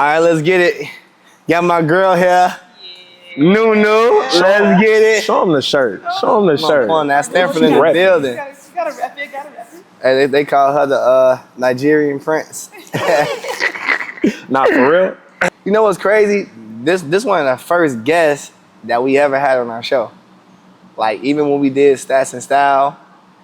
right, let's get it. Got my girl here. Nunu, let's get it. Show him the shirt. Show him the shirt. Come on, that Stanford in the building. Gotta rep it, gotta rep it. Hey, they call her the Nigerian prince. Not for real. You know what's crazy? This one of the first guests that we ever had on our show. Like, even when we did Stats and Style,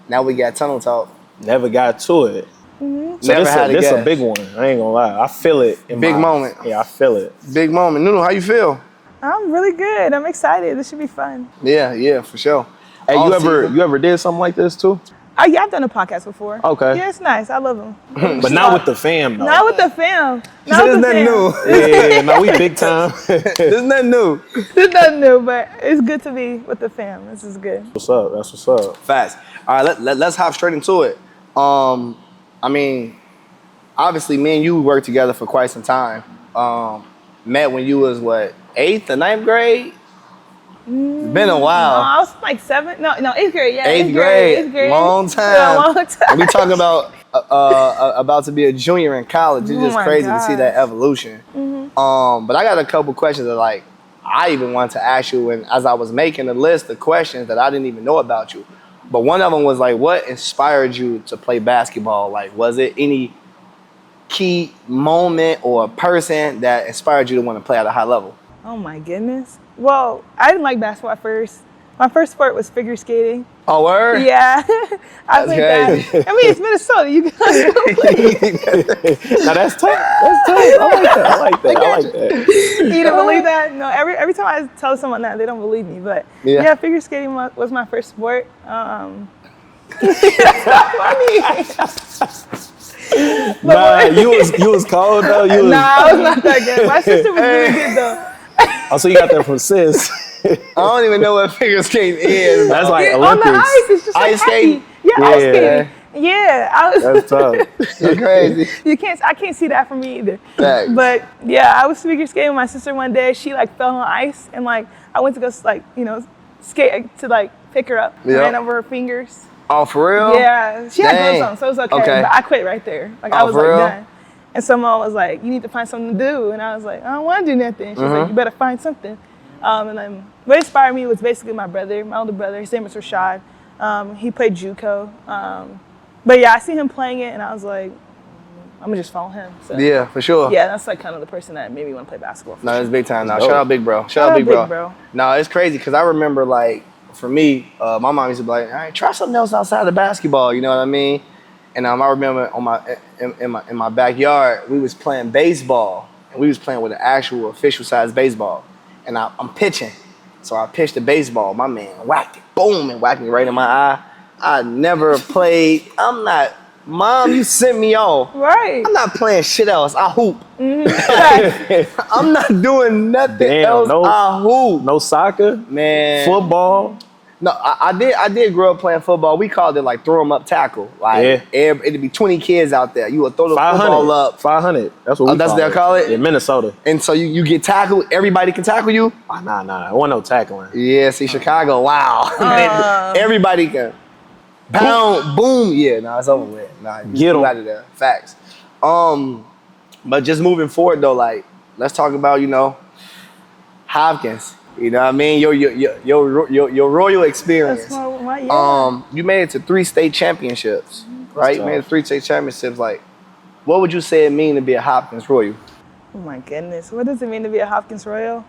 now we got Tunnel Talk. Never got to it. Mm-hmm. So Never had a this guest. a big one. I ain't gonna lie. I feel it. Big moment. Yeah, I feel it. Big moment. Nunu, how you feel? I'm really good. I'm excited. This should be fun. Yeah, for sure. Hey, All you season. ever did something like this too? Oh yeah, I've done a podcast before. Okay. Yeah, it's nice. I love them. But not with the fam though. Not with the fam. She said it's nothing new. Yeah, no, we big time. There's nothing new. It's nothing new, but it's good to be with the fam. This is good. What's up? That's what's up. Fast. All right, let's hop straight into it. I mean, obviously, me and you worked together for quite some time. Met when you was what, 8th or 9th grade? It's been a while. I was like 7th. No, 8th grade. Yeah, 8th grade. Long time. Yeah, long time. We talking about to be a junior in college. It's just my crazy to see that gosh. evolution. Mm-hmm. But I got a couple questions that like I even wanted to ask you, and as I was making a list of questions that I didn't even know about you. But one of them was like, what inspired you to play basketball? Like, was it any key moment or person that inspired you to want to play at a high level? Oh my goodness. Well, I didn't like basketball at first. My first sport was figure skating. Oh, word? Yeah, I played that. crazy. I mean, it's Minnesota. You Now that's tough. That's tough. I like that. You didn't believe that? No, every time I tell someone that, they don't believe me. But yeah, figure skating was my first sport. That's not funny. Nah, you was cold though. Nah, I was not that good. My sister was really good though. Oh, so you got that from sis. I don't even know what figure skating is. That's like Yeah, Olympics. on the ice, it's just like Ice skating? hockey. Yeah, ice skating. Yeah, I was. That's tough. That's crazy. I can't see that from me either. Facts. But yeah, I was figure skating with my sister one day. She like fell on ice, and like I went to go like skate to like pick her up. Yep. Ran over her fingers. Oh, for real? Yeah, she had Dang. gloves on, so it was okay. Okay. But I quit right there. Like Oh, I was for like real? done. And someone was like, "You need to find something to do," and I was like, "I don't want to do nothing." She was like, "You better find something." And then what inspired me was basically my brother, my older brother. His name was Rashad. He played JUCO. But yeah, I seen him playing it, and I was like, I'm gonna just follow him. So, Yeah, for sure. yeah, that's like kind of the person that made me want to play basketball. No, it's big time now. Dope. Shout out Big Bro. Shout out Big Bro. No, it's crazy because I remember like for me, my mom used to be like, all right, try something else outside of basketball, you know what I mean? And I remember in my backyard, we was playing baseball and we was playing with an actual official size baseball. And I'm pitching. So I pitched the baseball. My man whacked it, boom, and whacked me right in my eye. I never played. Mom, you sent me off. Right. I'm not playing shit else. I hoop. Mm-hmm. I'm not doing nothing else. I hoop. No soccer, Man. football. No, I did grow up playing football. We called it like throw 'em up tackle. Like it'd be 20 kids out there. You would throw the football up. 500. That's what we that's what they call it? In Minnesota. And so you get tackled. Everybody can tackle you. Oh, nah. I want no tackling. Yeah, see Chicago. Wow. Everybody can. Pound, boom. Yeah, it's over with. Get 'em out of there. Facts. But just moving forward though, like let's talk about Hopkins. You know what I mean? Your royal experience. That's my You made it to 3 state championships, right? You tough. made it to 3 state championships. Like, what would you say it mean to be a Hopkins Royal? Oh my goodness. What does it mean to be a Hopkins Royal?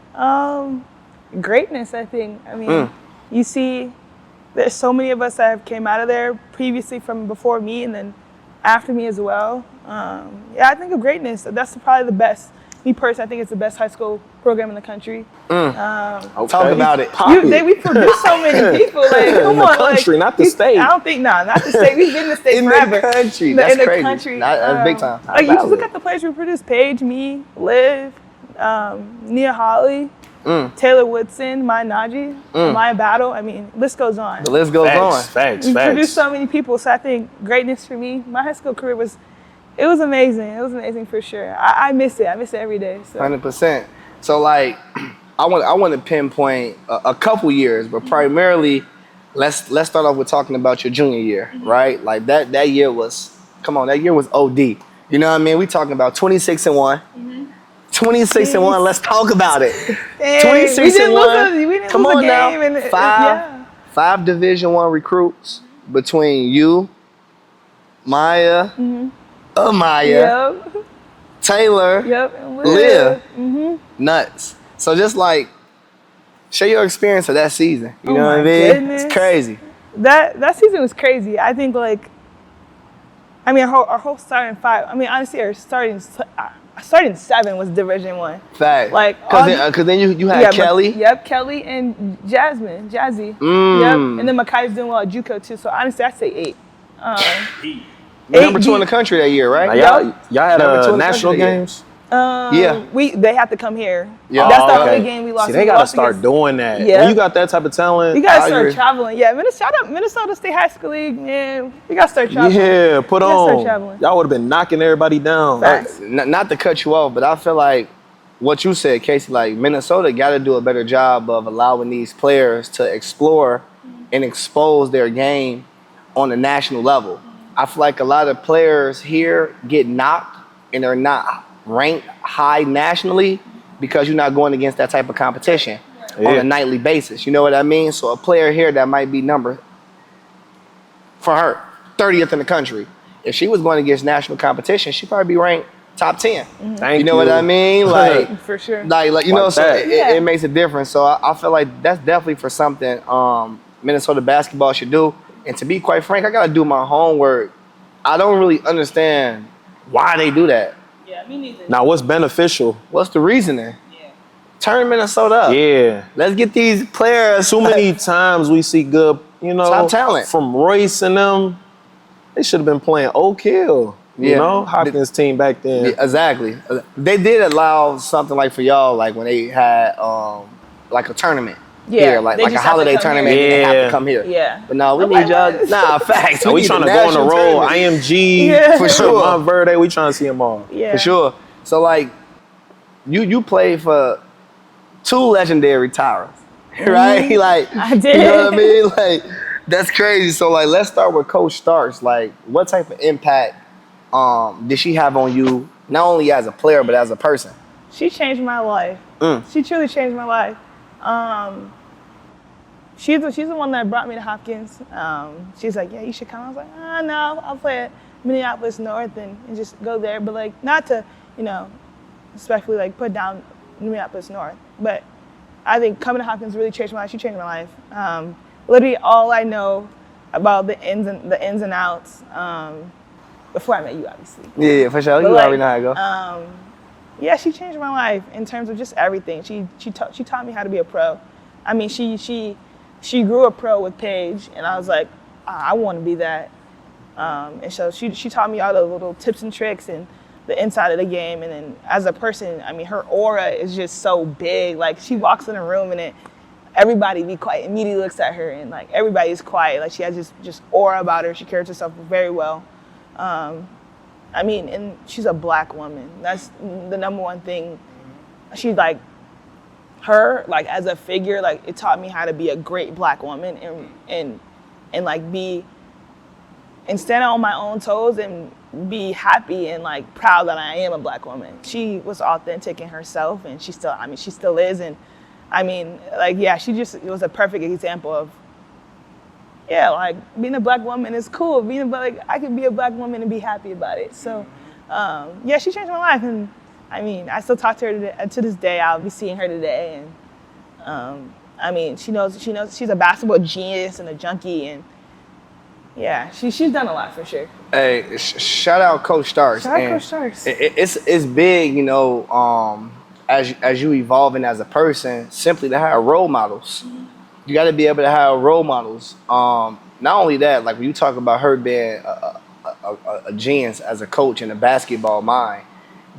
Greatness, I think. I mean, you see, there's so many of us that have came out of there previously from before me and then after me as well. Yeah, I think of greatness. That's probably the best. Me personally, I think it's the best high school program in the country. Talk about it. We produce so many people. Like, come In the on, country, not the state. I don't think, not the state. We've been in the state In forever. the country. That's in the crazy. country. That's big time. Like, you just look at the players we produce: Paige, me, Liv, Nia Holly, Taylor Woodson, Maya Naji, Maya Battle. I mean, list goes on. The list goes on. Facts. We produced so many people, so I think greatness for me, my high school career was amazing. It was amazing for sure. I miss it. I miss it every day. So. 100%. So like, I want to pinpoint a couple years, but primarily, let's start off with talking about your junior year, right? Like that year was, that year was OD. You know what I mean? We talking about 26-1, 26-1. Let's talk about it. Hey, 26-1. we didn't Come lose a on now. game and Five Division I recruits between you, Maya, Amaya, Yep. Taylor, Yep. And Leah. Mm-hmm. Nuts. So just like share your experience of that season. You know what I my mean? goodness. It's crazy. That season was crazy. I think our whole starting five. I mean, honestly, our starting 7 was Division I. Fact. Like Because then you had Kelly. Yep, Kelly and Jazzy. Mm. Yep, and then Makai's doing well at JUCO too. So honestly, I'd say 8. Number 2 in the country that year, right? Now, y'all had Number 2 in the national country that year. games? Yeah. They have to come here. Yeah. That's the okay. only game we lost. See, they We got to lost start against- doing that. Yeah. When you got that type of talent. You gotta I start agree. traveling. Yeah, Minnesota State High School League, man. We gotta start traveling. Yeah, put We gotta start on. traveling. Y'all would have been knocking everybody down. Facts. Not to cut you off, but I feel like what you said, Casey, like Minnesota got to do a better job of allowing these players to explore and expose their game on a national level. I feel like a lot of players here get knocked and they're not ranked high nationally because you're not going against that type of competition on a nightly basis. You know what I mean? So a player here that might be number, for her, 30th in the country. If she was going against national competition, she'd probably be ranked top 10. Thank You know what I mean? Like, For sure. like you know, Like so that. it makes a difference. So I feel like that's definitely for something Minnesota basketball should do. And to be quite frank, I gotta do my homework. I don't really understand why they do that. Yeah, me neither. Now, what's beneficial? What's the reasoning? Yeah. Turn Minnesota up. Yeah. Let's get these players. Too many times we see good, Top talent. from Royce and them. They should have been playing Oak Hill. You Yeah. know, Hopkins team back then. Yeah, exactly. They did allow something like for y'all, like when they had like a tournament. Yeah, Here, like they a just have to holiday come tournament, here. and they have Yeah. to come here. Yeah. But no, we Nobody need y'all. was. Nah, facts. So we need trying a to go on the national road. tournament. IMG, Yeah. For sure. Montverde, we trying to see them all. Yeah. For sure. So like, you played for 2 legendary towers, right? Like, I did. You know what I mean? Like, that's crazy. So like, let's start with Coach Starks. Like, what type of impact did she have on you, not only as a player but as a person? She changed my life. She truly changed my life. She's the one that brought me to Hopkins. She's like, yeah, you should come. I was like, no, I'll play at Minneapolis North and just go there. But like, not to, respectfully like put down Minneapolis North. But I think coming to Hopkins really changed my life. She changed my life. Literally all I know about the ins and outs, before I met you, obviously. Yeah, for sure. But You like, already know how it go. Yeah, she changed my life in terms of just everything. She taught me how to be a pro. I mean, she grew a pro with Paige, and I was like, I want to be that. And so she taught me all the little tips and tricks and the inside of the game. And then as a person, I mean, her aura is just so big. Like, she walks in a room and everybody be quiet, immediately looks at her, and like everybody's quiet. Like, she has just aura about her. She carries herself very well. I mean, and she's a black woman. That's the number one thing. She's like, her, like as a figure, like it taught me how to be a great black woman and like be, and stand on my own toes and be happy and like proud that I am a black woman. She was authentic in herself, and she still is. And I mean, like, yeah, it was a perfect example of, yeah, like being a black woman is cool. I can be a black woman and be happy about it. So, yeah, she changed my life, and I mean, I still talk to her today, to this day. I'll be seeing her today, and I mean, she knows she's a basketball genius and a junkie, and yeah, she's done a lot for sure. Hey, shout out Coach Starks. Shout out Coach Starks. It's big, as you evolving as a person, simply to have role models. You got to be able to have role models. Not only that, like when you talk about her being a genius as a coach in a basketball mind,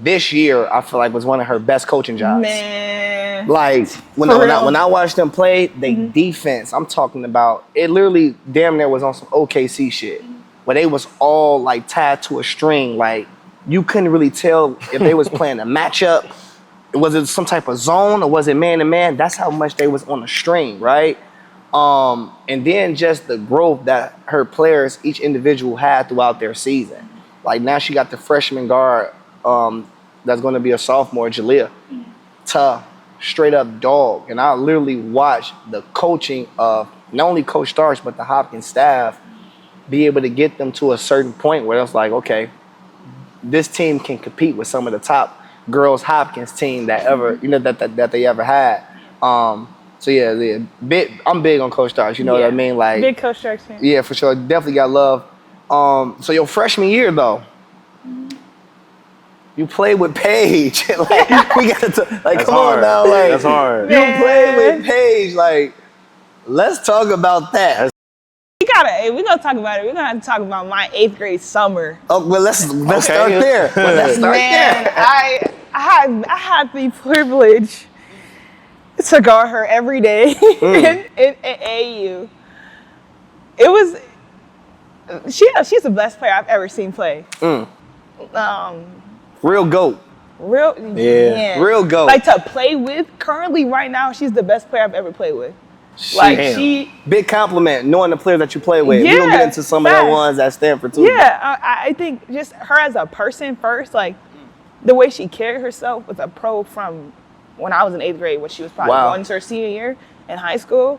this year I feel like was one of her best coaching jobs. Man, like when I watched them play, they defense. I'm talking about it. Literally, damn near was on some OKC shit, where they was all like tied to a string. Like you couldn't really tell if they was playing a matchup. Was it some type of zone or was it man to man? That's how much they was on a string, right? And then just the growth that her players, each individual, had throughout their season. Like now she got the freshman guard, that's going to be a sophomore, Jalea. Tough, straight up dog. And I literally watched the coaching of not only Coach Starks, but the Hopkins staff be able to get them to a certain point where it's like, okay, this team can compete with some of the top girls Hopkins team that ever, that they ever had. So yeah, I'm big on Coach Starks. You know what I mean? Like big Coach Starks fan. Yeah, for sure. Definitely got love. So your freshman year though, you played with Paige. Like we got to like, That's come hard. on now, like That's hard. you played with Paige. Like, let's talk about that. We're gonna talk about it. We're gonna have to talk about my 8th grade summer. Oh well, let's start there. Let's start Man, there. I had the privilege to guard her every day in AU. It was she's the best player I've ever seen play. Real GOAT. Real GOAT. Like to play with currently right now, she's the best player I've ever played with. Like big compliment knowing the players that you play with. Yeah, We're gonna get into some of the ones at Stanford too. Yeah, I think just her as a person first, like the way she carried herself with a pro from when I was in 8th grade, when she was probably going to her senior year in high school.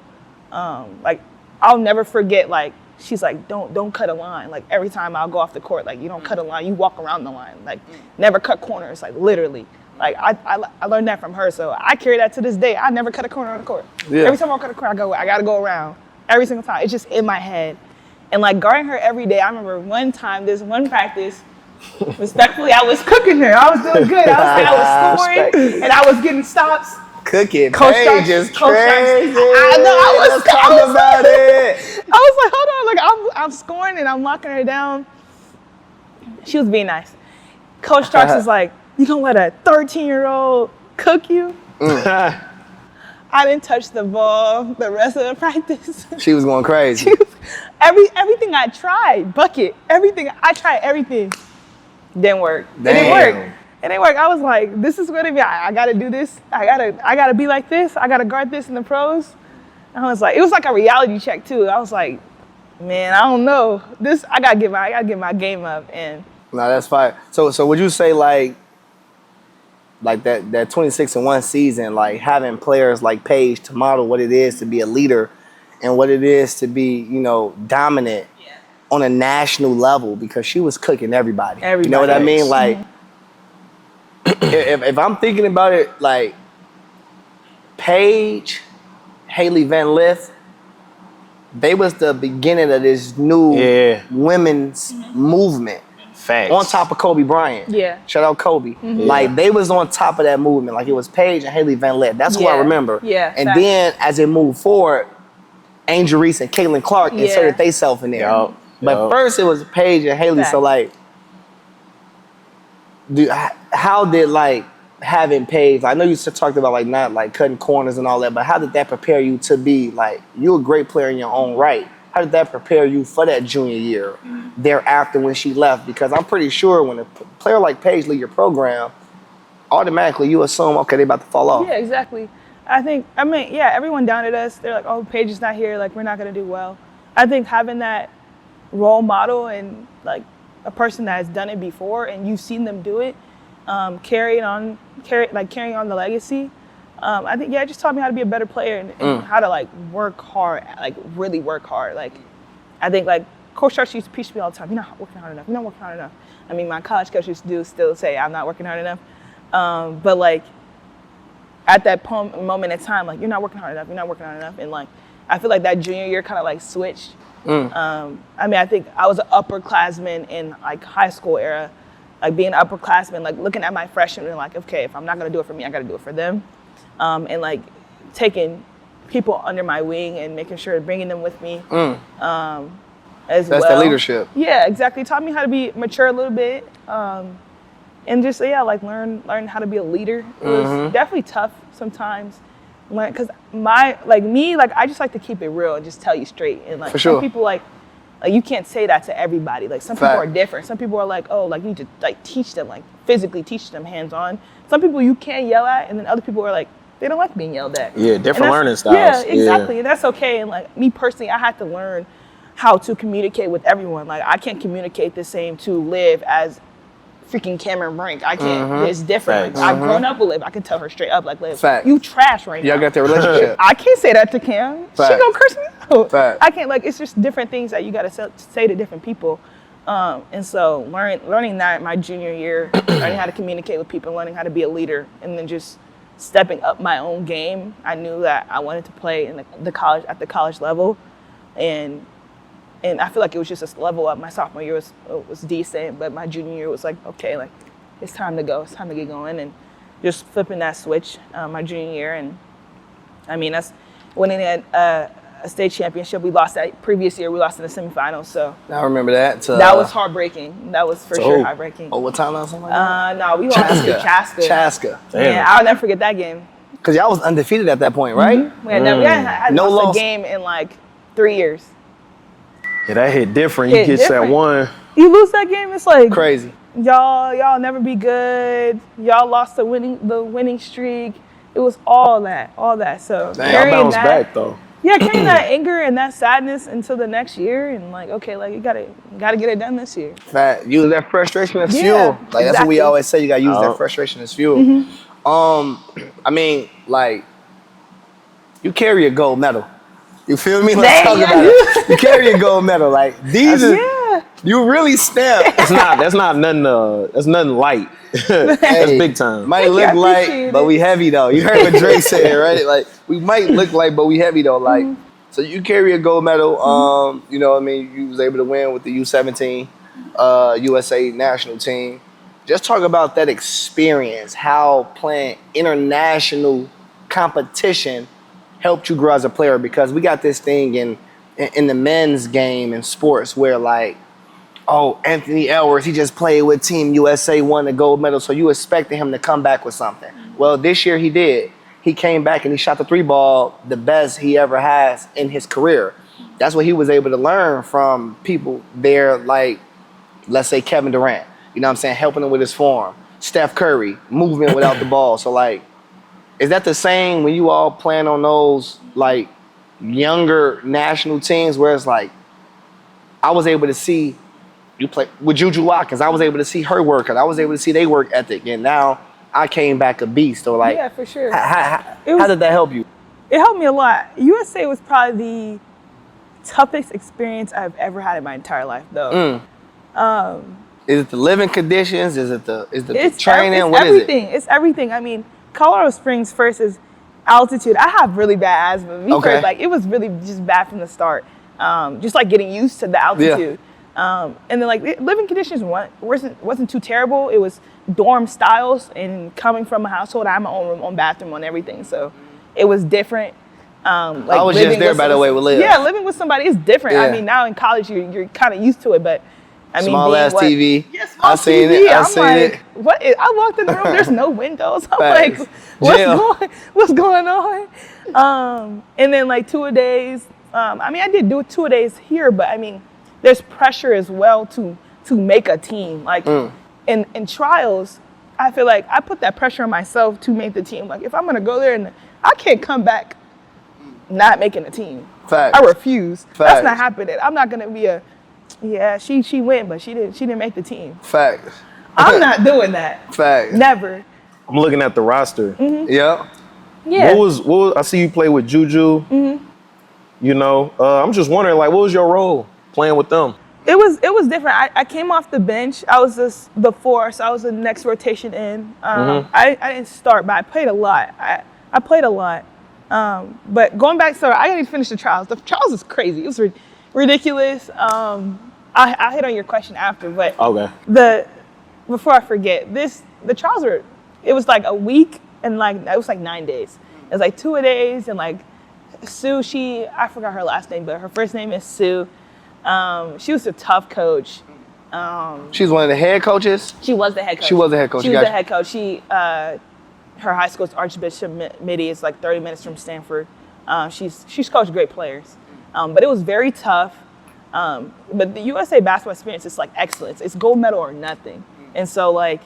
Like I'll never forget, like she's like, don't cut a line. Like every time I'll go off the court, like you don't cut a line, you walk around the line. Like never cut corners, like literally. Like I learned that from her, so I carry that to this day. I never cut a corner on the court. Yeah. Every time I cut a corner, I gotta go around. Every single time, it's just in my head. And like guarding her every day, I remember one time, this one practice, respectfully, I was cooking her. I was doing good. I was scoring, and I was getting stops. Cooking. Coach Paige is crazy. I know. Let's talk about it. I was like, hold on, like I'm scoring and I'm locking her down. She was being nice. Coach Starks is like, you gonna let a 13-year-old cook you? I didn't touch the ball the rest of the practice. She was going crazy. Everything I tried, bucket, everything, I tried everything. Didn't work. It didn't work. It didn't work. I was like, this is gonna be, I gotta do this. I gotta be like this. I gotta guard this in the pros. I was like, it was like a reality check too. I was like, man, I don't know. I gotta get my game up. And no, that's fine. So would you say like that 26-1 season, like having players like Paige to model what it is to be a leader and what it is to be, dominant on a national level, because she was cooking everybody. You know what I mean? Like, if I'm thinking about it, like Paige, Haley Van Lith, they was the beginning of this new women's movement. Facts. On top of Kobe Bryant. Yeah. Shout out Kobe. Like, they was on top of that movement. Like, it was Paige and Haley Van Lith. That's who I remember. Yeah. And then, as it moved forward, Angel Reese and Caitlin Clark inserted themselves in there. But first, it was Paige and Haley. So, like, how did, like, having Paige, I know you talked about, like, not, like, cutting corners and all that, but how did that prepare you to be, like, you're a great player in your own right? How did that prepare you for that junior year thereafter when she left? Because I'm pretty sure when a player like Paige leave your program, automatically you assume, okay, they about to fall off. Yeah, exactly. Everyone doubted us. They're like, oh, Paige is not here. Like, we're not going to do well. I think having that role model and, like, a person that has done it before and you've seen them do it, carrying on the legacy, I think, it just taught me how to be a better player and how to, like, work hard, like, really work hard. Like, I think, like, Coach Starks used to preach to me all the time, you're not working hard enough, you're not working hard enough. I mean, my college coach used to still say I'm not working hard enough. But, like, at that moment in time, like, you're not working hard enough, you're not working hard enough. And, like, I feel like that junior year kind of, like, switched. I think I was an upperclassman in, like, high school era. Like, being an upperclassman, like, looking at my freshmen and, like, okay, if I'm not going to do it for me, I got to do it for them. And like taking people under my wing and making sure bringing them with me as well. That's the leadership. Yeah, exactly. It taught me how to be mature a little bit, and just like learn how to be a leader. It was definitely tough sometimes, because I just like to keep it real and just tell you straight. And like some people like you can't say that to everybody. Like some people are different. Some people are like, oh, like you need to like teach them, like physically teach them hands on. Some people you can't yell at, and then other people are like, they don't like being yelled at. Yeah, different learning styles. Yeah, exactly. And that's okay. And like me personally, I had to learn how to communicate with everyone. Like I can't communicate the same to Liv as freaking Cameron Brink. I can't. It's different. Facts. Like, I've grown up with Liv. I can tell her straight up, like, Liv, Fact. you trash right Y'all now. got their relationship. I can't say that to Cam. She Fact. gonna curse me out. Fact. I can't. Like, it's just different things that you gotta say to different people. And so learning that my junior year, learning how to communicate with people, learning how to be a leader, and then just stepping up my own game. I knew that I wanted to play in the college at the college level, and I feel like it was just a level up. My sophomore year was decent, but my junior year was like, okay, like it's time to go. It's time to get going, and just flipping that switch my junior year. And I mean, that's winning a state championship. We lost that previous year. We lost in the semifinals. So I remember that. that was heartbreaking. That was for sure heartbreaking. Oh, what time last something like that? No, we lost to Chaska. Chaska. Yeah, I'll never forget that game. Because y'all was undefeated at that point, right? We had No lost loss. a game in like 3 years. Yeah, that hit different. Hit You get that different. one. You lose that game, it's like Crazy. y'all never be good. Y'all lost the winning streak. It was all that. So Damn. Y'all carrying bounced that, back though. yeah, carrying that anger and that sadness until the next year, and like, okay, like you gotta get it done this year. Fact. Use that frustration as Yeah, fuel. Like that's what we exactly. always say. You gotta use that frustration as fuel. I mean, like, you carry a gold medal. You feel me? Let's talk about it. You carry a gold medal. Like these are, Yeah. you really snap. That's not nothing. That's nothing light. That's Hey, big time. Might Thank you, look I light, appreciate but it. we heavy though. You heard what Drake said, right? Like we might look light, but we heavy though. Like so, you carry a gold medal. You know what I mean? You was able to win with the U17 USA national team. Just talk about that experience. How playing international competition helped you grow as a player, because we got this thing in the men's game in sports where like, oh, Anthony Edwards, he just played with Team USA, won the gold medal, so you expected him to come back with something. Well, this year he did. He came back and he shot the 3-ball the best he ever has in his career. That's what he was able to learn from people there, like, let's say Kevin Durant, you know what I'm saying, helping him with his form. Steph Curry, movement without the ball. So like, is that the same when you all playing on those like younger national teams where it's like, I was able to see you play with Juju Watkins, I was able to see her work, and I was able to see their work ethic, and now I came back a beast. Or like, Yeah, for sure. how did that help you? It helped me a lot. USA was probably the toughest experience I've ever had in my entire life, though. Is it the living conditions? Is it the It's training? It's What is everything. It's everything. I mean, Colorado Springs first is altitude. I have really bad asthma. Me Okay. first, like it was really just bad from the start. Just like getting used to the altitude. And then like living conditions wasn't too terrible. It was dorm styles, and coming from a household, I had my own room, own bathroom, on everything. So it was different. Like I was just living there, with by the way, with Liv. Yeah, living with somebody is different. Yeah. I mean, now in college, you're kind of used to it, but I mean, Small being ass what- TV. Yeah, small I seen TV. it. I I'm seen like, it. what? I walked in the room. There's no windows. I'm Facts. like, Jail. what's going on? And then like 2 a days. I mean, I did do 2 a days here, but I mean, there's pressure as well to make a team. Like in trials, I feel like I put that pressure on myself to make the team. Like if I'm gonna go there and I can't come back not making a team. Facts. I refuse. Facts. That's not happening. I'm not gonna be she went, but she didn't make the team. Facts. I'm not doing that. Facts. Never. I'm looking at the roster. Yep. Yeah. What was I see you play with Juju? You know, I'm just wondering, like, what was your role playing with them? It was different. I came off the bench. I was just the 4, so I was the next rotation in. I didn't start, but I played a lot. I played a lot. But going back, so I didn't finish the trials. The trials is crazy. It was ridiculous. I hit on your question after, but Okay. before I forget, the trials it was like a week, and like it was like 9 days. It was like 2 a days, and like Sue, I forgot her last name, but her first name is Sue. She was a tough coach. She's one of the head coaches. She was the head coach. She was the head coach. She was Gotcha. the head coach. Her high school's Archbishop Mitty. It's like 30 minutes from Stanford. She's coached great players, but it was very tough. But the USA basketball experience is like excellence. It's gold medal or nothing. And so like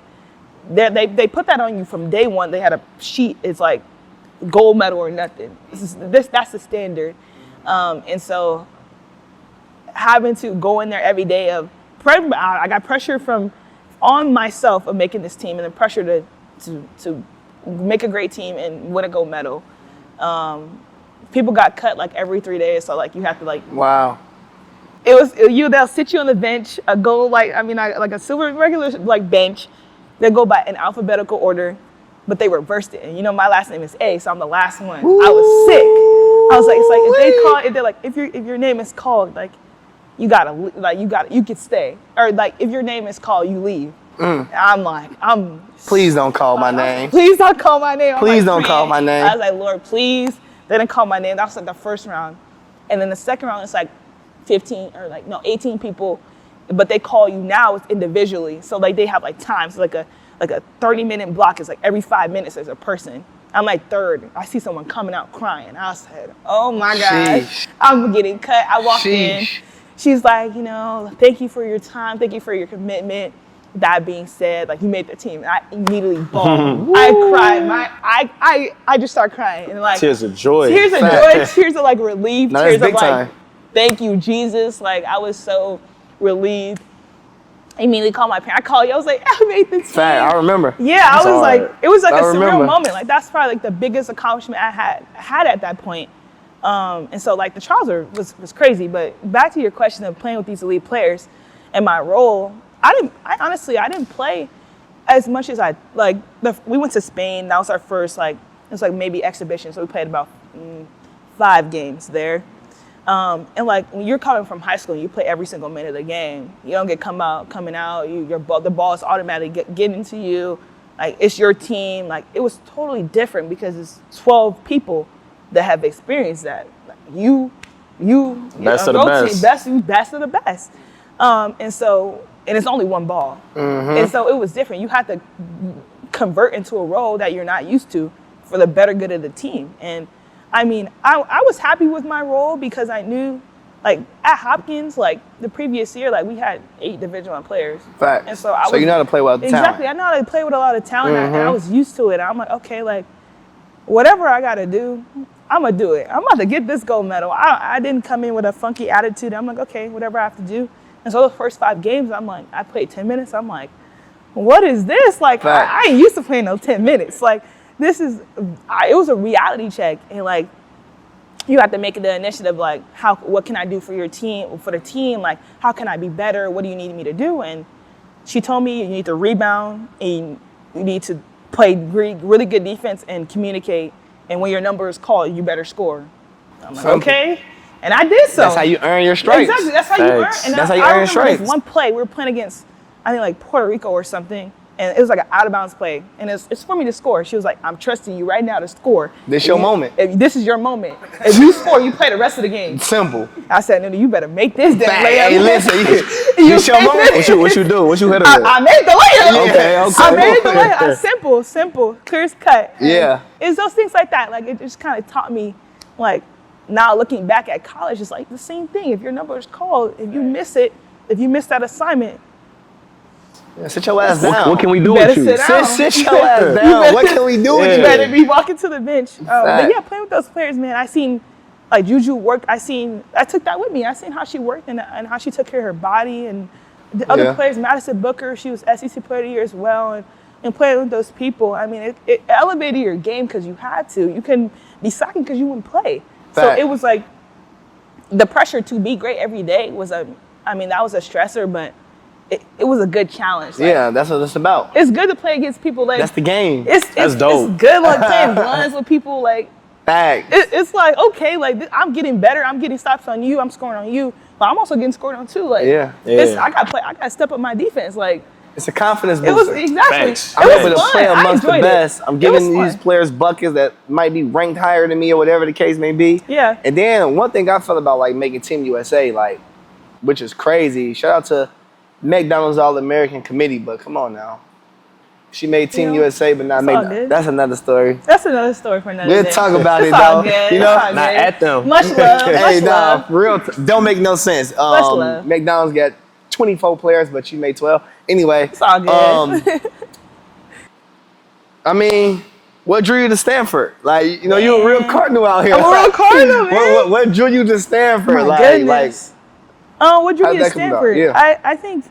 they put that on you from day one. They had a sheet. It's like gold medal or nothing. That's the standard. And so having to go in there every day I got pressure from on myself of making this team and the pressure to make a great team and win a gold medal. People got cut like every 3 days, so like you have to like. Wow. They'll sit you on the bench, like a silver regular like bench. They go by an alphabetical order, but they reversed it. And you know my last name is A, so I'm the last one. Ooh. I was sick. I was like, it's like if they're like if your name is called, like you could stay, or like if your name is called, you leave. Please don't call my name. Please don't call my name. Please don't call my name. I was like, Lord, please. They didn't call my name. That was like the first round, and then the second round it's like 18 people, but they call you now it's individually. So like they have like times, like a 30-minute block is like every 5 minutes there's a person. I'm like third. I see someone coming out crying. I said, oh my gosh, I'm getting cut. I walked in. She's like, thank you for your time. Thank you for your commitment. That being said, like you made the team. I immediately bawled. I cried. I just started crying and like tears of joy. Tears of joy. Tears of like relief. No, tears of big like, time. thank you, Jesus. Like I was so relieved. I immediately called my parents. I called you. I was like, I made the team. Fact, I remember. Yeah, I was like, it was like a remember. surreal moment. Like that's probably like the biggest accomplishment I had at that point. And so like the trials was crazy. But back to your question of playing with these elite players and my role, I honestly didn't play as much as we went to Spain. That was our first it was like maybe exhibition. So we played about 5 games there. And like when you're coming from high school, you play every single minute of the game. You don't get coming out. The ball is automatically getting to you. Like it's your team. Like it was totally different because it's 12 people that have experienced that. Like, you best of the best. Best of the best. And it's only one ball. Mm-hmm. And so it was different. You had to convert into a role that you're not used to for the better good of the team. And I mean, I was happy with my role because I knew, like, at Hopkins, like, the previous year, like, we had 8 Division I players. Facts. And so you know how to play with talent. Exactly. I know how to play with a lot of talent, and I was used to it. I'm like, okay, like, whatever I got to do, I'm going to do it. I'm about to get this gold medal. I didn't come in with a funky attitude. I'm like, okay, whatever I have to do. And so the first 5 games, I'm like, I played 10 minutes. I'm like, what is this? Like, I ain't used to playing no 10 minutes. Like, it was a reality check. And, like, you have to make the initiative, like, what can I do for your team, for the team? Like, how can I be better? What do you need me to do? And she told me you need to rebound and you need to play really good defense and communicate. And when your number is called, you better score. I'm like, okay. And I did so. That's how you earn your stripes. Exactly. That's how you earn. And that's how you earn your stripes. One play, we were playing against, I think, like Puerto Rico or something. And it was like an out of bounds play. And it's for me to score. She was like, I'm trusting you right now to score. This your moment. This is your moment. If you score, you play the rest of the game. Simple. I said, Nunu, you better make this damn layup. Hey, listen, this your moment. What you do? What you hit it with? I made the layup. Okay. I made the layup. Simple, clear as cut. Yeah. It's those things like that. Like, it just kind of taught me, like, now looking back at college, it's like the same thing. If your number is called, if you miss it, if you miss that assignment, sit your ass down. What can we do with you? Sit your ass down. What can we do with you? You better be walking to the bench. But yeah, playing with those players, man, I seen like Juju work. I took that with me. I seen how she worked and how she took care of her body. And the other players, Madison Booker, she was SEC Player of the Year as well. And playing with those people, I mean, it elevated your game because you had to. You couldn't be slacking because you wouldn't play. So it was like the pressure to be great every day was that was a stressor, but it was a good challenge. Like, yeah, that's what it's about. It's good to play against people like that's the game. That's dope. It's good like playing blinds with people like. Facts. It's like okay, like I'm getting better. I'm getting stops on you. I'm scoring on you, but I'm also getting scored on too. Like I got to step up my defense. Like it's a confidence booster. It was exactly. Facts. I'm able to fun. play amongst the best. I'm giving these fun. players buckets that might be ranked higher than me or whatever the case may be. Yeah. And then one thing I felt about like making Team USA, like, which is crazy. Shout out to McDonald's All-American Committee, but come on now. She made Team USA, but not made. That's another story. That's another story for another day. We'll talk about it all though. good. You know, It's all not good. at them. Much love. Hey, Much love. for real, don't make no sense. Much love. McDonald's got 24 players, but you made 12. Anyway, It's all good. I mean, what drew you to Stanford? Like, you know, you're a real Cardinal out here. I'm a real Cardinal, man. What drew you to Stanford? My like, goodness. What drew how'd me to that come about? Stanford? Yeah. I think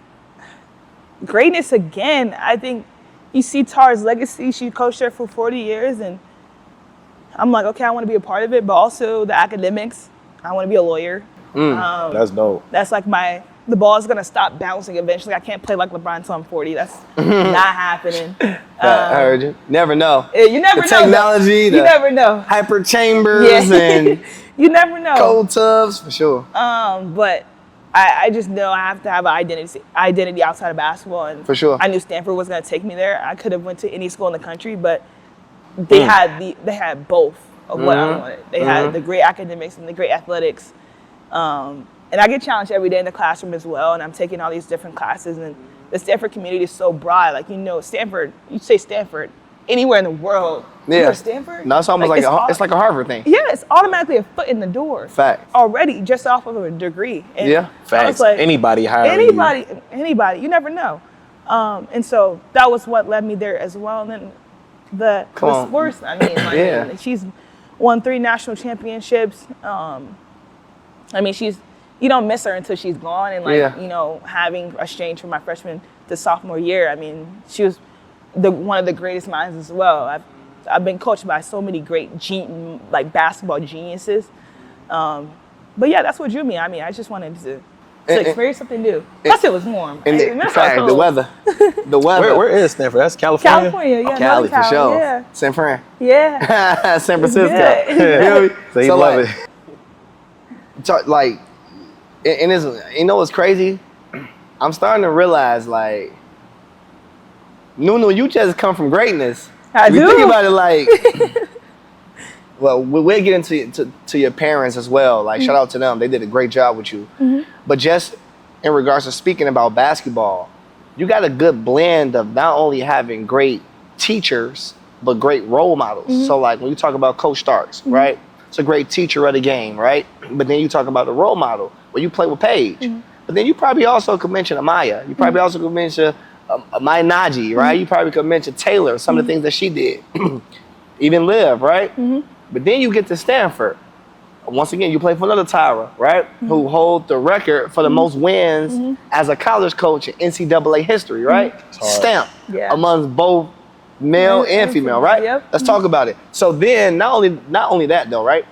greatness again. I think you see Tara's legacy. She coached there for 40 years, and I'm like, okay, I want to be a part of it, but also the academics. I want to be a lawyer. That's dope. That's like the ball's going to stop bouncing eventually. I can't play like LeBron until I'm 40. That's not happening. I heard you. Never know. You never the know. Technology, You never know. hyper chambers and you never know. cold tubs, for sure. But I just know I have to have an identity outside of basketball. And For sure. I knew Stanford was going to take me there. I could have went to any school in the country, but they had both of what I wanted. They had the great academics and the great athletics. And I get challenged every day in the classroom as well, and I'm taking all these different classes, and the Stanford community is so broad. Like, Stanford, you say Stanford, anywhere in the world. Yeah. You know Stanford? No, it's almost it's like a Harvard thing. Yeah, it's automatically a foot in the door. Fact. Already, just off of a degree. And Yeah. I was Facts. like, Anybody hiring anybody, you never know. And so that was what led me there as well. And then the sports, I mean, like, Yeah. she's won 3 national championships. I mean, you don't miss her until she's gone. And having exchanged from my freshman to sophomore year, I mean, she was one of the greatest minds as well. I've been coached by so many great basketball geniuses. But yeah, that's what drew me. I mean, I just wanted to experience something new. Plus, it was warm. In fact, the weather. The weather. Where is Stanford? That's California? California, yeah. Cali, for sure. Yeah. San Fran. Yeah. San Francisco. good. You know what I mean? So you love it. And it's, what's crazy? I'm starting to realize, like, Nunu, you just come from greatness. I do. Think about it, like, well, we'll get into to your parents as well. Like, shout out to them. They did a great job with you. But just in regards to speaking about basketball, you got a good blend of not only having great teachers, but great role models. So, like, when you talk about Coach Starks, right? It's a great teacher of the game, right? But then you talk about the role model. Well, you play with Paige. But then you probably also could mention Amaya. You probably also could mention Amaya Naji, right? You probably could mention Taylor, some of the things that she did. Even Liv, right? But then you get to Stanford. Once again, you play for another Tyra, right? Who hold the record for the most wins as a college coach in NCAA history, right? Stamp amongst both male and female, right? Yep. Let's talk about it. So then, not only that though, right?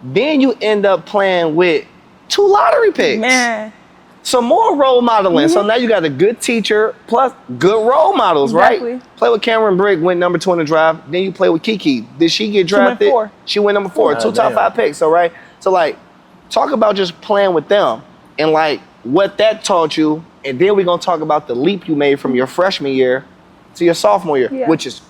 Then you end up playing with 2 lottery picks. Man. Some more role modeling. So now you got a good teacher plus good role models, Exactly. right? Play with Cameron Brigg, went number 2 in the draft. Then you play with Kiki. Did she get drafted? went 4. She went number 4. 2 top 5 picks. So right. So like, talk about just playing with them and like what that taught you. And then we're gonna talk about the leap you made from your freshman year to your sophomore year, which is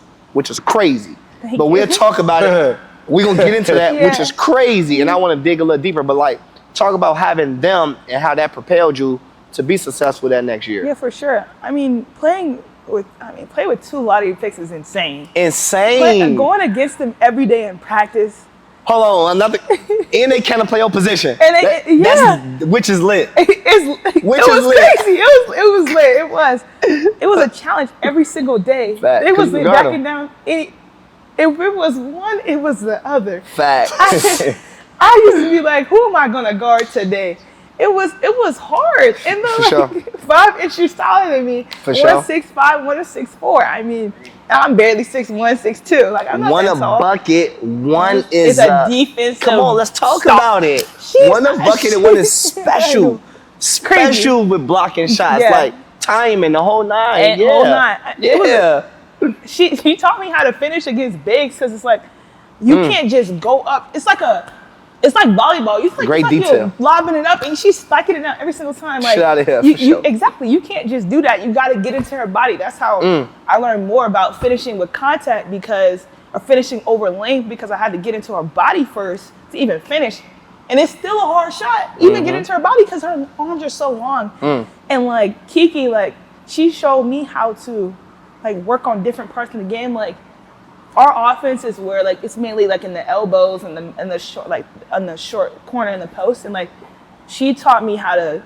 crazy. But we'll talk about it. We're gonna get into that, which is crazy. And I want to dig a little deeper. But like, talk about having them and how that propelled you to be successful that next year. Yeah, for sure. I mean, play with 2 lottery picks is insane. Going against them every day in practice. Hold on, another, and they kind of play opposition. And which is lit. It was lit. It was a challenge every single day. Fact, It was 'cause you backing got 'em. down. If it was one, it was the other. Fact. I used to be like, who am I gonna guard today? It was hard. And then 5 inches taller than me. For sure. 1'6'5", 1 6'4". I mean, I'm barely 6'1", 6'2". Like, I'm not one that a tall. bucket, one is a defensive. Come on, let's talk stop. about it. She's One a bucket and one is special. Special with blocking shots, like timing, the whole 9. And yeah. whole 9. She taught me how to finish against bigs because it's like you can't just go up. It's like volleyball. Great detail. You're lobbing it up and she's spiking it out every single time. Like, shit out of here, for you, sure. Exactly. You can't just do that. You got to get into her body. That's how I learned more about finishing with contact or finishing over length because I had to get into her body first to even finish. And it's still a hard shot, even get into her body because her arms are so long. And like Kiki, like she showed me how to like work on different parts of the game. Like our offense is where like it's mainly like in the elbows and the short, like on the short corner in the post. And like she taught me how to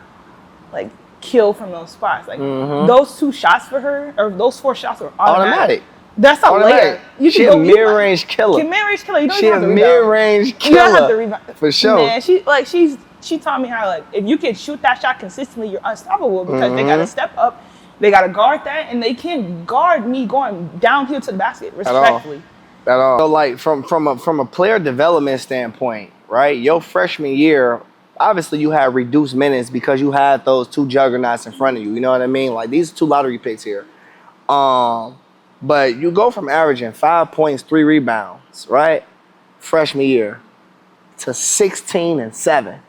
like kill from those spots. Like those 2 shots for her, or those 4 shots were automatic. That's a layer. She a mid-range killer. Mid-range killer. You don't She even have a to rebound. mid-range killer. You don't have to rebound. For sure. Man, she taught me how like if you can shoot that shot consistently, you're unstoppable because they got to step up They got to guard that, and they can't guard me going downhill to the basket, respectfully. At all. So like from a player development standpoint, right? Your freshman year, obviously you had reduced minutes because you had those two juggernauts in front of you. You know what I mean? Like these 2 lottery picks here. But you go from averaging 5 points, 3 rebounds, right? Freshman year to 16 and 7.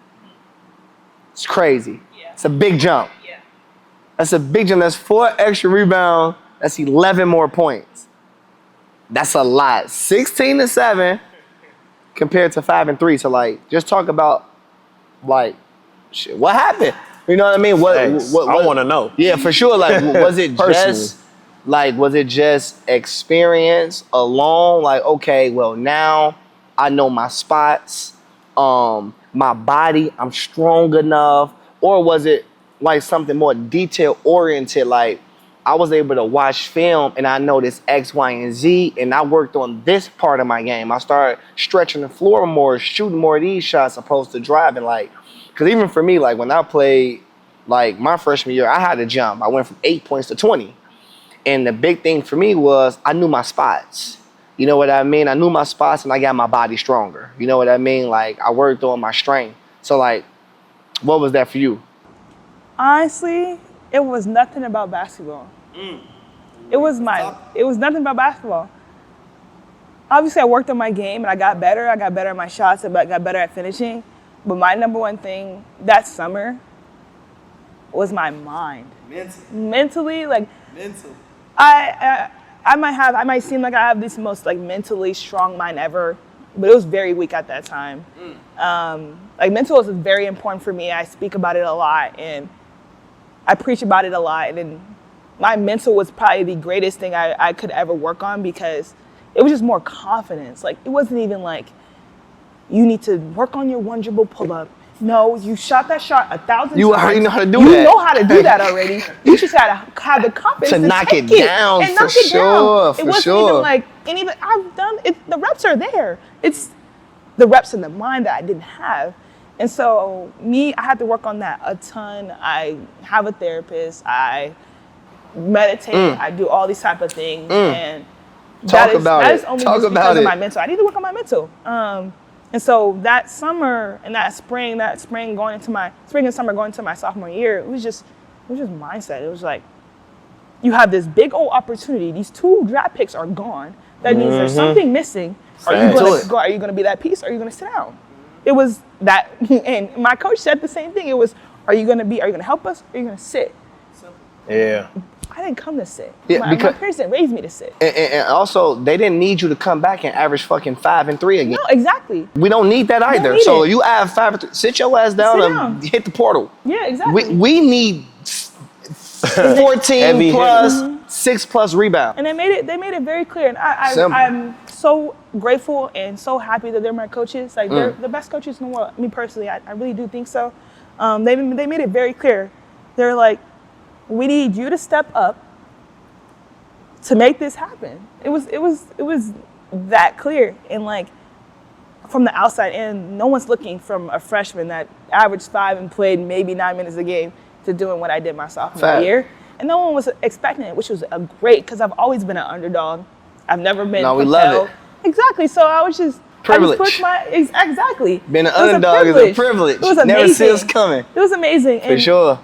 It's crazy. Yeah. It's a big jump. Yeah. That's a big jump. That's 4 extra rebounds. That's 11 more points. That's a lot. 16 and 7 compared to 5 and 3. So like, just talk about like, shit, what happened? You know what I mean? What I want to know. Yeah, for sure. Like, was it just experience alone? Like, okay, well now I know my spots. My body, I'm strong enough, or was it like something more detail oriented? Like I was able to watch film and I noticed X, Y, and Z, and I worked on this part of my game. I started stretching the floor more, shooting more of these shots opposed to driving. Like, because even for me, like when I played, like my freshman year, I had to jump. I went from 8 points to 20, and the big thing for me was I knew my spots. You know what I mean? I knew my spots and I got my body stronger. You know what I mean? Like I worked on my strength. So like, what was that for you? Honestly, it was nothing about basketball. It was nothing about basketball. Obviously, I worked on my game and I got better. I got better at my shots. I got better at finishing. But my number one thing that summer was my mind. Mentally, like I might seem like I have this most like mentally strong mind ever, but it was very weak at that time. Like mental is very important for me. I speak about it a lot and I preach about it a lot. And then my mental was probably the greatest thing I could ever work on because it was just more confidence. Like it wasn't even like you need to work on your one dribble pull up. No, you shot that shot 1,000 times. You already know how to do that. You know how to do that already. You just gotta have the confidence to knock it take down and for knock it sure. down. It wasn't even like, and even I've done it. The reps are there. It's the reps in the mind that I didn't have, and so I had to work on that a ton. I have a therapist. I meditate. I do all these type of things, and that is only just because of my mental. I need to work on my mental. And so that summer and that spring and summer going into my sophomore year, it was just mindset. It was like, you have this big old opportunity. These 2 draft picks are gone. That means there's something missing. Are you going to be that piece? Or are you going to sit down? It was that, and my coach said the same thing. It was, are you going to help us? Or are you going to sit? Yeah. I didn't come to sit. Yeah, my parents didn't raise me to sit. And also, they didn't need you to come back and average fucking 5 and 3 again. No, exactly. We don't need that either. Need so it. you add 5 and 3. Sit your ass down and hit the portal. Yeah, exactly. We need 14 plus 6 plus rebound. And they made it very clear. And I'm so grateful and so happy that they're my coaches. Like they're the best coaches in the world. Me personally, I really do think so. They made it very clear. They're like, we need you to step up to make this happen. It was that clear. And like from the outside in, no one's looking from a freshman that averaged 5 and played maybe 9 minutes a game to doing what I did my sophomore year. And no one was expecting it, which was a great, because I've always been an underdog. I've never been No, we compelled. love it. Exactly. So I was just Privilege. Exactly. Being an underdog is a privilege. It was amazing. Never see us coming. It was amazing. For sure.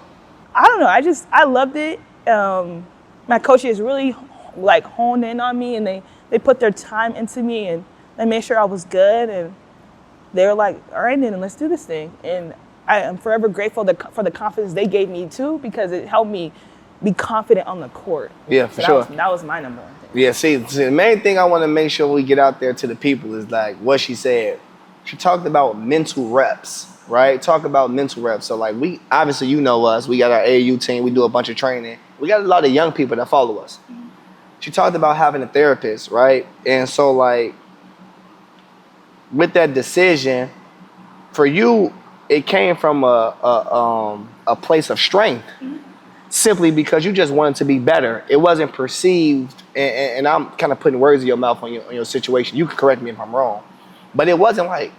I don't know. I loved it. My coaches really like honed in on me, and they put their time into me, and they made sure I was good. And they were like, "All right, then let's do this thing." And I am forever grateful for the confidence they gave me too, because it helped me be confident on the court. Yeah, for sure. That was my number one thing. Yeah, see, the main thing I want to make sure we get out there to the people is like what she said. She talked about mental reps, right? Talk about mental reps. So like we, obviously you know us, we got our AAU team, we do a bunch of training. We got a lot of young people that follow us. She talked about having a therapist, right? And so like with that decision, for you, it came from a place of strength. Simply because you just wanted to be better. It wasn't perceived, and I'm kind of putting words in your mouth on your situation. You can correct me if I'm wrong, but it wasn't like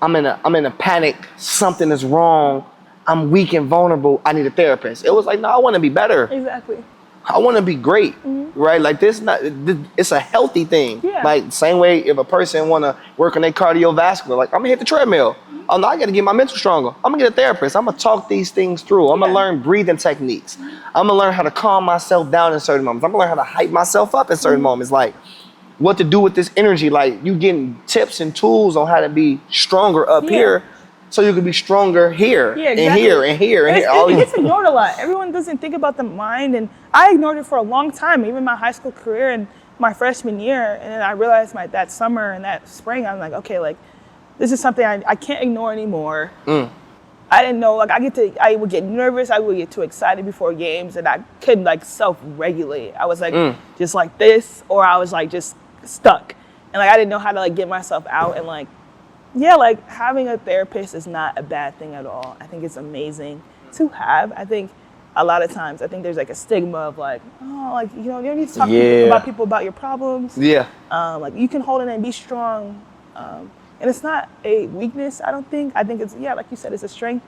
I'm in a panic. Something is wrong. I'm weak and vulnerable, I need a therapist. It was like, no, I want to be better. Exactly. I want to be great, right? Like it's a healthy thing. Yeah. Like same way if a person want to work on their cardiovascular, like I'm gonna hit the treadmill. Oh no, I got to get my mental stronger. I'm gonna get a therapist. I'm gonna talk these things through. I'm gonna learn breathing techniques. I'm gonna learn how to calm myself down in certain moments. I'm gonna learn how to hype myself up in certain moments. Like what to do with this energy. Like you getting tips and tools on how to be stronger up here, so you can be stronger here and here and here and here. It gets ignored a lot. Everyone doesn't think about the mind, and I ignored it for a long time, even my high school career and my freshman year. And then I realized that summer and that spring, I'm like, okay, like this is something I can't ignore anymore. I didn't know, like I would get nervous, I would get too excited before games, and I couldn't like self-regulate. I was like just like this, or I was like just stuck, and like I didn't know how to like get myself out. And like like having a therapist is not a bad thing at all. I think it's amazing to have. I think a lot of times there's like a stigma of like, oh, like you don't need to talk about people about your problems. Like you can hold it and be strong. And it's not a weakness, I don't think. I think it's, like you said, it's a strength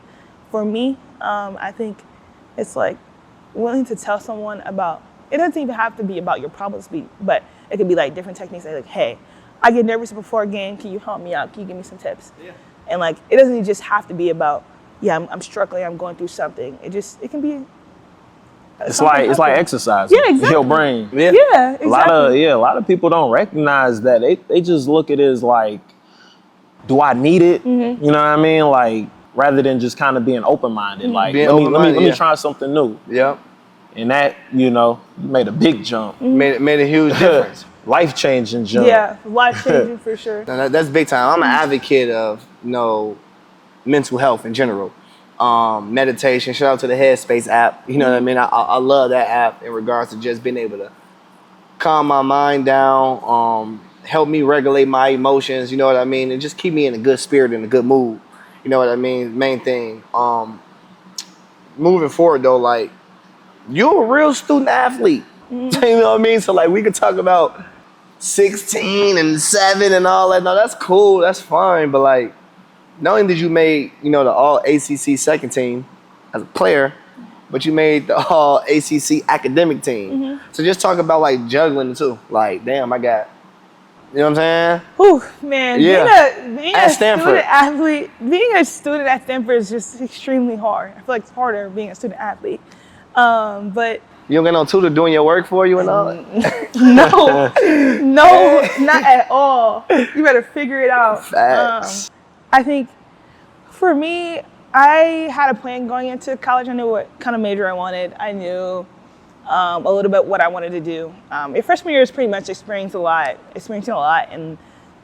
for me. I think it's like willing to tell someone about, it doesn't even have to be about your problems, but it could be like different techniques. Like, hey, I get nervous before a game. Can you help me out? Can you give me some tips? And like, it doesn't just have to be about, I'm struggling, I'm going through something. It can be. It's like exercise. Yeah, exactly. Your brain. Yeah, exactly. A lot of people don't recognize that. They just look at it as like, do I need it? You know what I mean? Like, rather than just kind of being open-minded. Like, let me try something new. And that, you made a big jump. Made a huge difference. Life-changing jump. Yeah, life-changing for sure. That's big time. I'm an advocate of, mental health in general. Meditation, shout out to the Headspace app. You know what I mean? I love that app in regards to just being able to calm my mind down, help me regulate my emotions, you know what I mean? And just keep me in a good spirit and a good mood. You know what I mean? Main thing. Moving forward though, like, you're a real student athlete. You know what I mean? So like we could talk about 16 and 7 and all that. No, that's cool, that's fine. But like, not only did you make, the All-ACC second team as a player, but you made the All-ACC academic team. So just talk about like juggling too. Like, damn, I got, you know what I'm saying? Whew, man. Being at a Stanford. student athlete, being a student at Stanford is just extremely hard. I feel like it's harder being a student athlete. But you don't get no tutor doing your work for you and all? No, not at all. You better figure it out. Facts. I think for me, I had a plan going into college. I knew what kind of major I wanted. I knew a little bit what I wanted to do. Your freshman year is pretty much experiencing a lot and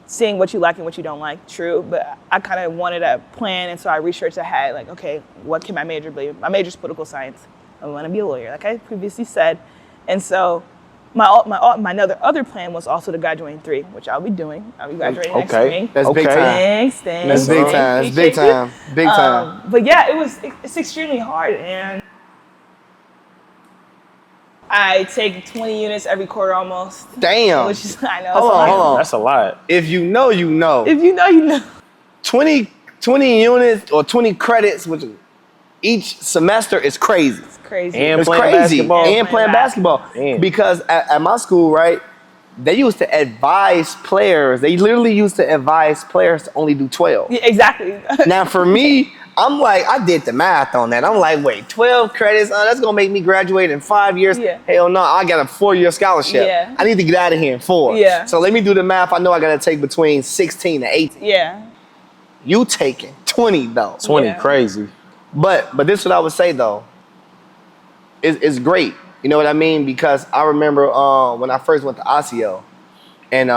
seeing what you like and what you don't like, true. But I kind of wanted a plan, and so I researched ahead, like, okay, what can my major be? My major is political science. I want to be a lawyer, like I previously said. And so my other plan was also to graduate in 3, which I'll be doing. I'll be graduating next spring. That's big time. Thanks. That's big time. That's big time. Big time. But yeah, it's extremely hard, and I take 20 units every quarter almost. Damn. Which is, I know. Hold on. That's a lot. If you know, you know. If you know, you know. 20 units or 20 credits, which each semester is crazy. It's crazy. And It's playing crazy. basketball. And playing basketball. Damn. Because at my school, right, they used to advise players. They literally used to advise players to only do 12. Yeah, exactly. Now, for me, I'm like, I did the math on that. I'm like, wait, 12 credits? That's going to make me graduate in 5 years? Yeah. Hell no, I got a 4-year scholarship. Yeah. I need to get out of here in 4. Yeah. So let me do the math. I know I got to take between 16 and 18. Yeah. You taking 20, though. 20, Yeah. crazy. But this is what I would say, though. It's great. You know what I mean? Because I remember when I first went to Osseo, and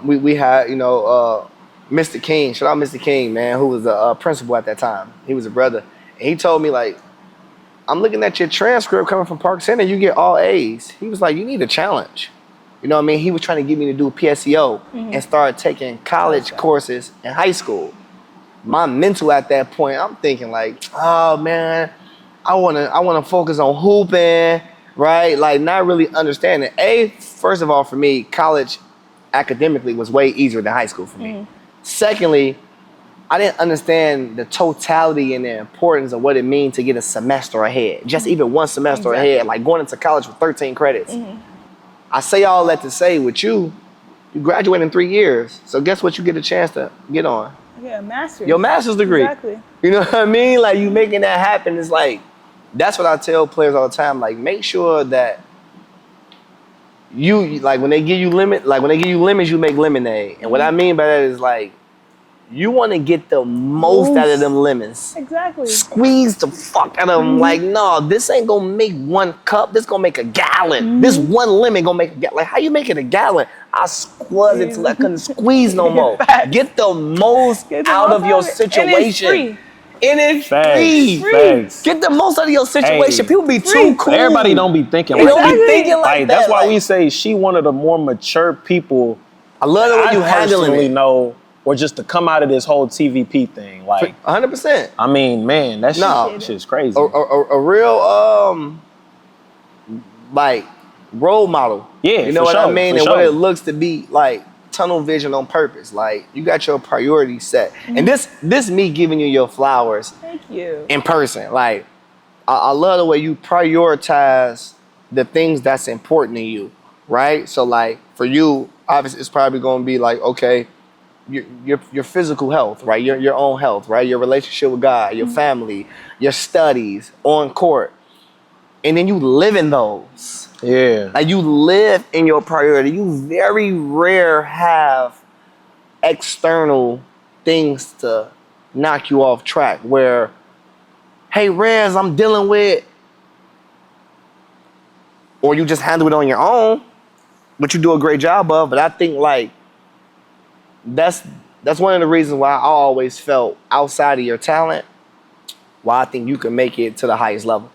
we had, Mr. King, shout out Mr. King, man, who was a principal at that time. He was a brother. And he told me, like, I'm looking at your transcript coming from Park Center, you get all A's. He was like, you need a challenge. You know what I mean? He was trying to get me to do PSEO and start taking college courses in high school. My mental at that point, I'm thinking like, oh man, I wanna focus on hooping, right? Like not really understanding. First of all, for me, college academically was way easier than high school for me. Secondly, I didn't understand the totality and the importance of what it means to get a semester ahead. Just even one semester ahead, like going into college with 13 credits. I say all that to say with you graduate in 3 years. So guess what you get a chance to get on? Yeah, master's. Your master's degree. Exactly. You know what I mean? Like, you making that happen is like, that's what I tell players all the time. Like, make sure that you, like, when they give you lemons, you make lemonade. And what I mean by that is, like, you want to get the most out of them lemons. Exactly. Squeeze the fuck out of them. Like, no, this ain't gonna make 1 cup. This gonna make a gallon. This 1 lemon gonna make a gallon. Like, how you make it a gallon? I squeeze it till I couldn't squeeze no more. Get the most out of your situation. And it's free. Facts. Get the most out of your situation. People be too cool. Everybody don't be thinking They like don't that. be thinking like that. That's why we say she one of the more mature people. I love the way you handling it. Know, or just to come out of this whole TVP thing, like 100%. I mean, man, that shit's crazy. A real like role model. Yeah, you know what I mean, and what it looks to be like. Tunnel vision on purpose. Like, you got your priorities set. And this me giving you your flowers. Thank you. In person. Like, I love the way you prioritize the things that's important to you, right? So, like, for you, obviously, it's probably going to be like, okay, your physical health, right? Your own health, right? Your relationship with God, your family, your studies, on court. And then you live in those. Yeah. Like, you live in your priority. You very rare have external things to knock you off track where, hey, Rez, I'm dealing with, or you just handle it on your own, which you do a great job of. But I think, like, that's one of the reasons why I always felt outside of your talent, why I think you can make it to the highest level.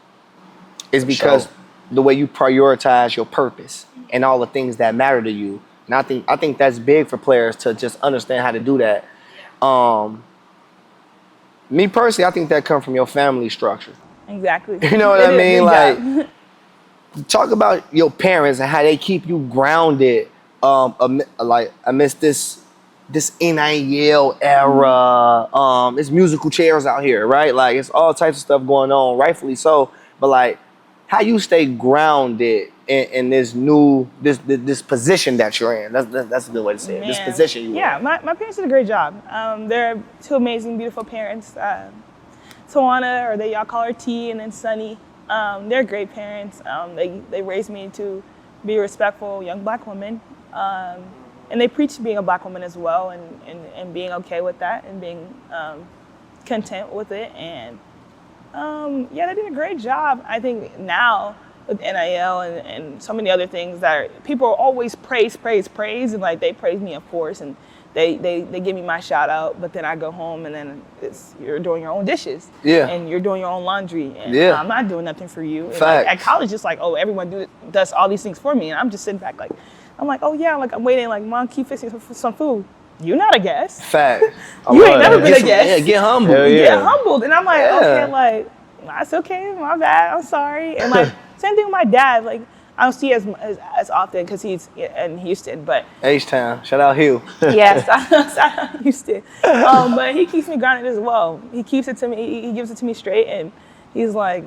Is because the way you prioritize your purpose and all the things that matter to you. And I think that's big for players to just understand how to do that. Me personally, I think that comes from your family structure. Exactly. You know what I mean? Like, talk about your parents and how they keep you grounded amidst this NIL era. It's musical chairs out here, right? Like, it's all types of stuff going on, rightfully so. But, like, how you stay grounded in this this position that you're in. That's a good way to say it. This position you're in. Yeah, my parents did a great job. They're 2 amazing, beautiful parents. Tawana, or y'all call her T, and then Sunny. They're great parents. They raised me to be a respectful young Black woman. And they preach being a Black woman as well, and being okay with that, and being content with it. And yeah, they did a great job. I think now with NIL and so many other things that people always praise, and like they praise me, of course, and they give me my shout out. But then I go home and then you're doing your own dishes, and you're doing your own laundry, and I'm not doing nothing for you. And like, at college, it's like, oh, everyone does all these things for me, and I'm just sitting back like, I'm like, oh yeah, like I'm waiting, like, Mom, keep fixing some food. You're not a guest. Fact. You ain't never been a guest. Yeah, get humbled. Get humbled. And I'm like, okay, like, that's okay, my bad, I'm sorry. And like, same thing with my dad. Like, I don't see as often because he's in Houston, but H-Town. Shout out Hugh. Yes, shout out Houston. But he keeps me grounded as well. He keeps it to me. He gives it to me straight, and he's like,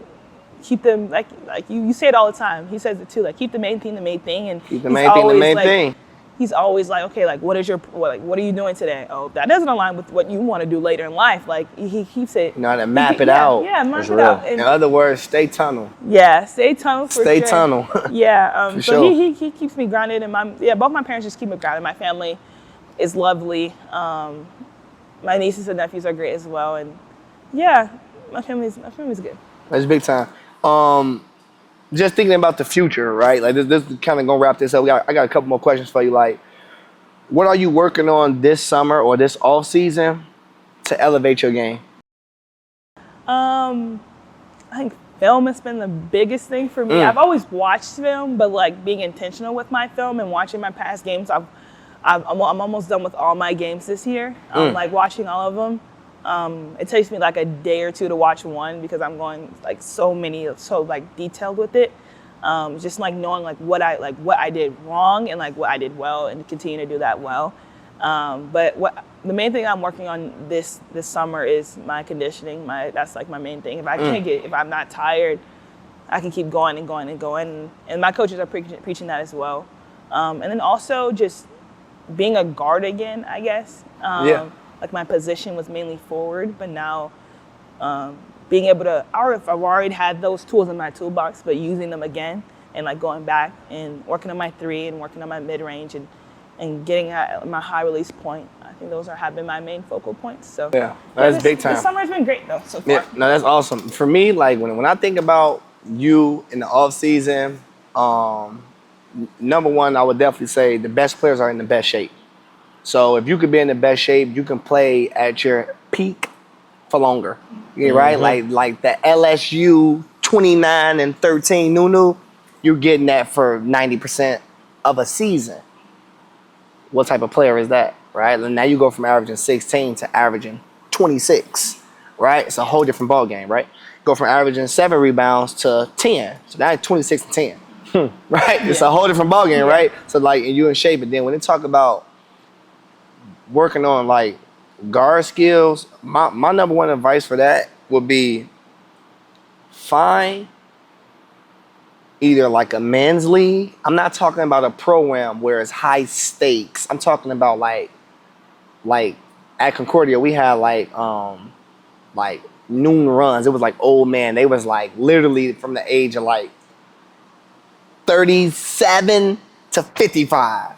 keep them like you say it all the time. He says it too. Like, keep the main thing the main thing, and keep the main thing the main thing. He's always like, okay, like, what are you doing today? Oh, that doesn't align with what you want to do later in life. Like, he keeps it. You know how to map it out. Yeah, map it out. In other words, stay tunnel. Yeah, stay tunnel for stay sure. tunnel. Yeah. For so sure. he keeps me grounded, and both my parents just keep me grounded. My family is lovely. My nieces and nephews are great as well, and yeah, my family's good. That's big time. Just thinking about the future, right? Like, this kind of gonna wrap this up. I got a couple more questions for you. Like, what are you working on this summer or this off season to elevate your game? I think film has been the biggest thing for me. I've always watched film, but like being intentional with my film and watching my past games, I'm almost done with all my games this year. Like watching all of them. It takes me like a day or two to watch one because I'm going like so detailed with it. Just like knowing like what I did wrong and like what I did well and continue to do that well. But the main thing I'm working on this summer is my conditioning. That's like my main thing. If I'm not tired, I can keep going and going and going. And my coaches are preaching that as well. And then also just being a guard again, I guess. Like my position was mainly forward, but now being able to, I've already had those tools in my toolbox, but using them again and like going back and working on my three and working on my mid-range and getting at my high release point. I think those have been my main focal points. So that's big time. This summer has been great though so far. Yeah, no, that's awesome. For me, like when I think about you in the off season, number one, I would definitely say the best players are in the best shape. So if you could be in the best shape, you can play at your peak for longer. Right? Like the LSU 29-13 Nunu, you're getting that for 90% of a season. What type of player is that? Right? And now you go from averaging 16 to averaging 26. Right? It's a whole different ball game, right? Go from averaging 7 rebounds to 10. So now it's 26 and 10. Right? It's a whole different ball game, right? So like, and you in shape. And then when they talk about working on like guard skills, my number one advice for that would be find either like a men's league. I'm not talking about a program where it's high stakes. I'm talking about like at Concordia we had like noon runs. It was like old man. They was like literally from the age of like 37 to 55,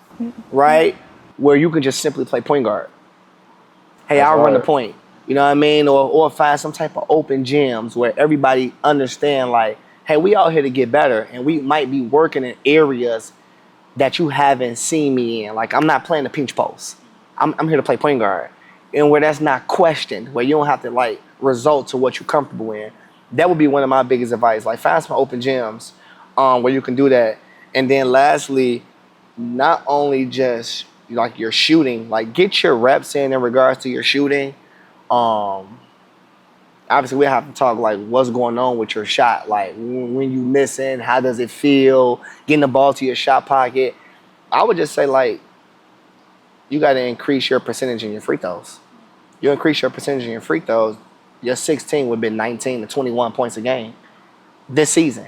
right? Where you can just simply play point guard. Hey, I'll run the point. You know what I mean? Or find some type of open gyms where everybody understand like, hey, we out here to get better and we might be working in areas that you haven't seen me in. Like I'm not playing the pinch post. I'm here to play point guard. And where that's not questioned, where you don't have to like result to what you're comfortable in. That would be one of my biggest advice. Like find some open gyms where you can do that. And then lastly, not only just like your shooting, like get your reps in regards to your shooting. Obviously we have to talk like what's going on with your shot. Like when you missing, how does it feel? Getting the ball to your shot pocket. I would just say like, you got to increase your percentage in your free throws. You increase your percentage in your free throws, your 16 would have been 19 to 21 points a game this season.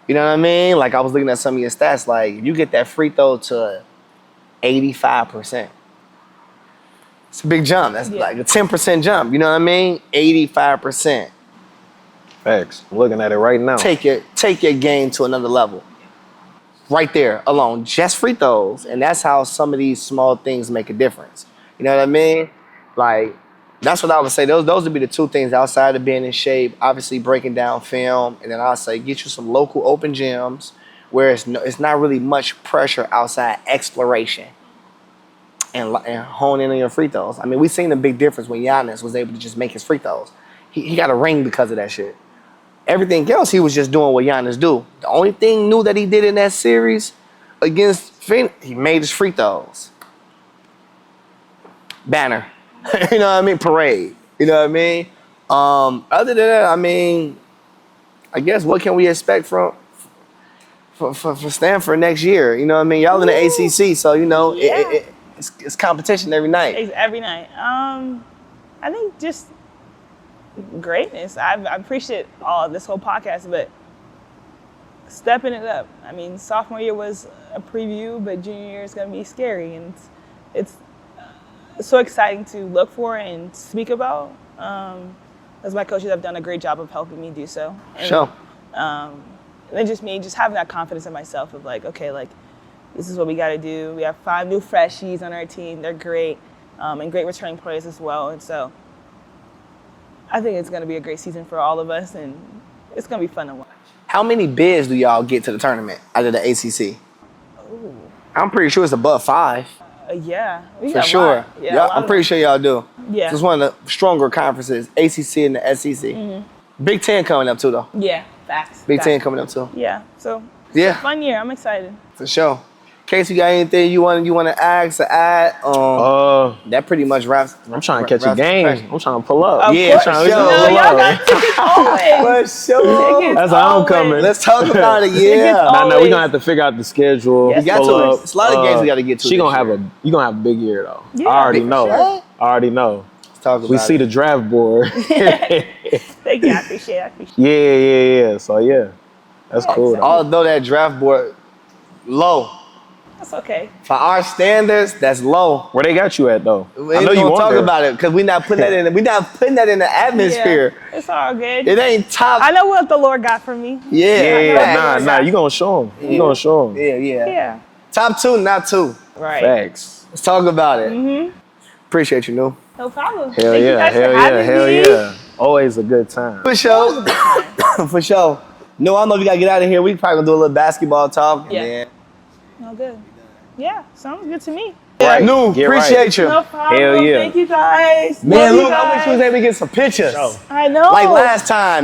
You know what I mean? Like I was looking at some of your stats, like if you get that free throw to 85%. It's a big jump. That's like a 10% jump. You know what I mean? 85%. Facts. I'm looking at it right now. Take your game to another level. Right there alone, just free throws. And that's how some of these small things make a difference. You know what I mean? Like, that's what I would say. Those would be the two things outside of being in shape, obviously breaking down film, and then I'll say get you some local open gyms where it's not really much pressure outside exploration and hone in on your free throws. I mean, we've seen a big difference when Giannis was able to just make his free throws. He got a ring because of that shit. Everything else, he was just doing what Giannis do. The only thing new that he did in that series against Phoenix, he made his free throws. Banner. You know what I mean? Parade. You know what I mean? Other than that, I mean, I guess what can we expect for Stanford next year? You know what I mean? Y'all in the ACC, so, you know, it's competition every night. It's every night. I think just greatness. I appreciate this whole podcast, but stepping it up. I mean, sophomore year was a preview, but junior year is going to be scary, and it's so exciting to look for and speak about. As my coaches have done a great job of helping me do so. And, sure. And then just me, just having that confidence in myself of like, okay, like this is what we got to do. We have 5 new freshies on our team. They're great, and great returning players as well. And so I think it's going to be a great season for all of us, and it's going to be fun to watch. How many bids do y'all get to the tournament out of the ACC? Ooh. I'm pretty sure it's above 5. Yeah. For sure. Yeah, I'm pretty sure y'all do. Yeah. It's one of the stronger conferences, ACC and the SEC. Mm-hmm. Big Ten coming up too, though. Yeah, facts. Big Ten coming up too. Yeah, so yeah, fun year. I'm excited. For sure. Casey, you got anything you want to ask or add? That pretty much wraps. I'm trying to catch a game. I'm trying to pull up. Yeah, for sure. Y'all got tickets always. For sure. That's how I'm coming. Let's talk about it. Yeah. No, we're gonna have to figure out the schedule. Yes, We got to. It's a lot of games we got to get to. You gonna have a big year though. Yeah, I already big know. sure. I already know. Let's talk about We see the draft board. Thank you. I appreciate it. Yeah. So yeah, that's cool. Though. Although that draft board low. That's okay. For our standards, that's low. Where they got you at though? We I know ain't you gonna want talk there. about it because we're not putting that in. We're not putting that in the atmosphere. Yeah, it's all good. It ain't top. I know what the Lord got for me. Yeah. Nah. You gonna show them. You gonna show them. Yeah. Top 2, not 2. Right. Facts. Let's talk about it. Appreciate you, Nunu. No problem. Hell Thank you yeah. guys for having me. Yeah. Always a good time. For sure. For sure. No, I know we gotta get out of here. We probably gonna do a little basketball talk. Yeah. No good. Yeah, sounds good to me. Right. Nunu, Get appreciate you. No problem. Hell yeah. Thank you guys. Man, Love you look, I wish guys. we was able to get some pictures. I know. Like last time.